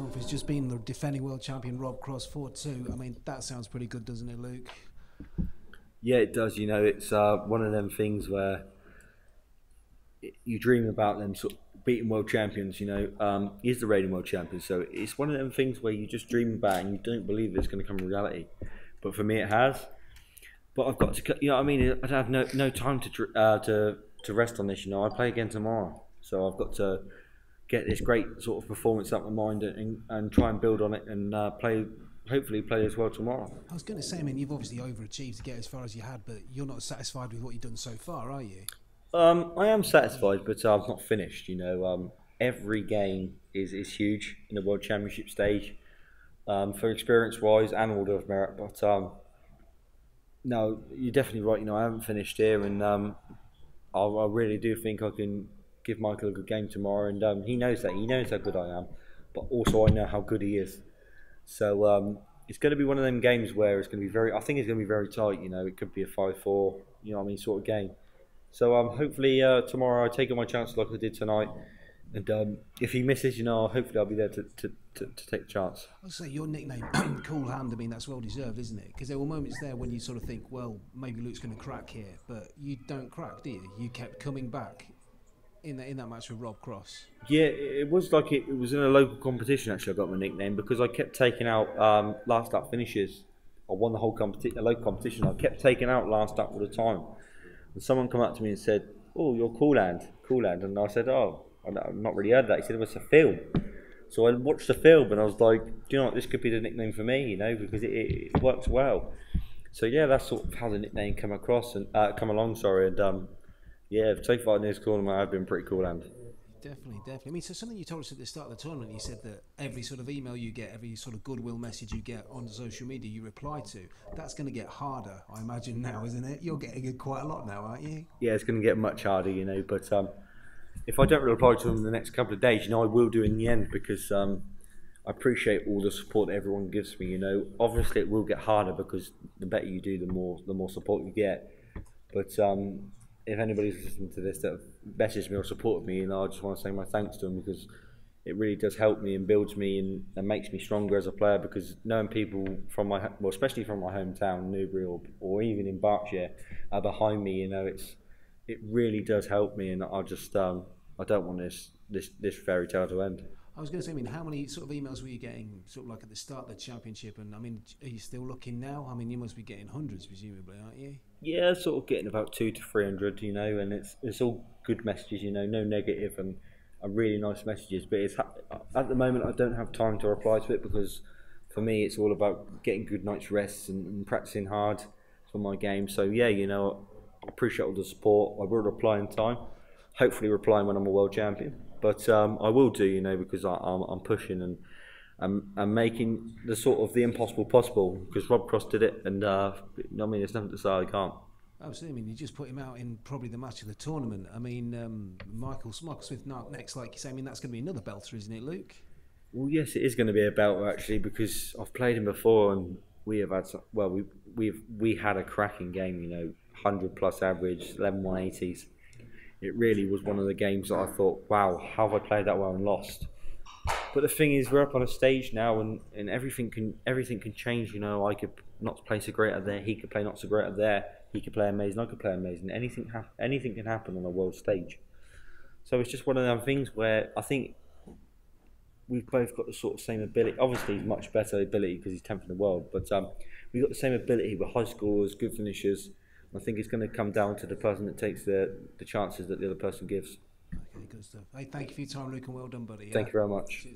Humphries just been the defending world champion Rob Cross 4-2. I mean, that sounds pretty good, doesn't it, Luke? Yeah, it does. You know, it's one of them things where you dream about them sort of beating world champions. You know, he's the reigning world champion, so it's one of them things where you just dream about and you don't believe it's going to come reality. But for me, it has. But I've got to, you know what I mean? I have no time to rest on this. You know, I play again tomorrow, so I've got to get this great sort of performance up my mind and try and build on it and hopefully play as well tomorrow. I was going to say, I mean, you've obviously overachieved to get as far as you had, but you're not satisfied with what you've done so far, are you? I am satisfied, but I'm not finished. You know, every game is huge in the World Championship stage for experience-wise and order of merit. But no, you're definitely right. You know, I haven't finished here, and I really do think I can give Michael a good game tomorrow. And he knows that. He knows how good I am, but also I know how good he is. So it's going to be one of them games where it's going to be very. I think it's going to be very tight. You know, it could be a 5-4. You know what I mean, sort of game. So hopefully tomorrow I take my chances like I did tonight, and if he misses, you know, hopefully I'll be there to take the chance. I'll say your nickname, Cool Hand. I mean, that's well deserved, isn't it? Because there were moments there when you sort of think, well, maybe Luke's going to crack here, but you don't crack, do you? You kept coming back in that match with Rob Cross. Yeah, it was like it was in a local competition. Actually, I got my nickname because I kept taking out last up finishes. I won the whole a local competition. I kept taking out last up all the time. And someone come up to me and said, "Oh, you're Cool Hand, Cool Hand." And I said, "Oh, I've not really heard that." He said, "It was a film." So I watched the film and I was like, "Do you know what? This could be the nickname for me, you know, because it works well." So yeah, that's sort of how the nickname come along. Sorry, and yeah, so far in this tournament, I've been pretty Cool Hand. Definitely. I mean, so something you told us at the start of the tournament, you said that every sort of email you get, every sort of goodwill message you get on social media, you reply to. That's going to get harder, I imagine now, isn't it? You're getting it quite a lot now, aren't you? Yeah, it's going to get much harder, you know. But if I don't reply to them in the next couple of days, you know, I will do in the end because I appreciate all the support that everyone gives me. You know, obviously it will get harder because the better you do, the more support you get. But if anybody's listening to this that have messaged me or supported me, you know, I just want to say my thanks to them because it really does help me and builds me and makes me stronger as a player. Because knowing people from especially from my hometown, Newbury or even in Berkshire, are behind me, you know, it really does help me, and I just I don't want this fairy tale to end. I was going to say, I mean, how many sort of emails were you getting sort of like at the start of the championship? And I mean, are you still looking now? I mean, you must be getting hundreds, presumably, aren't you? Yeah, sort of getting about 200 to 300, you know, and it's all good messages, you know, no negative and really nice messages. But it's at the moment I don't have time to reply to it because for me it's all about getting good night's rest and practicing hard for my game. So yeah, you know, I appreciate all the support. I will reply in time. Hopefully replying when I'm a world champion. But I will do, you know, because I'm pushing and I'm making the sort of the impossible possible because Rob Cross did it, and I mean, there's nothing to say I can't. Absolutely. I mean, you just put him out in probably the match of the tournament. I mean, Michael Smith next, like you say. I mean, that's going to be another belter, isn't it, Luke? Well, yes, it is going to be a belter actually because I've played him before and we have had we had a cracking game, you know, 100+ average, 11 180s. It really was one of the games that I thought, wow, how have I played that well and lost? But the thing is, we're up on a stage now, and everything can change. You know, I could not play so great up there. He could play not so great up there. He could play amazing. I could play amazing. Anything can happen on a world stage. So it's just one of those things where I think we've both got the sort of same ability. Obviously, he's much better ability because he's 10th in the world. But we've got the same ability. We're high scorers, good finishers. I think it's going to come down to the person that takes the chances that the other person gives. Okay, good stuff. Hey, thank you for your time, Luke, and well done, buddy. Thank you very much.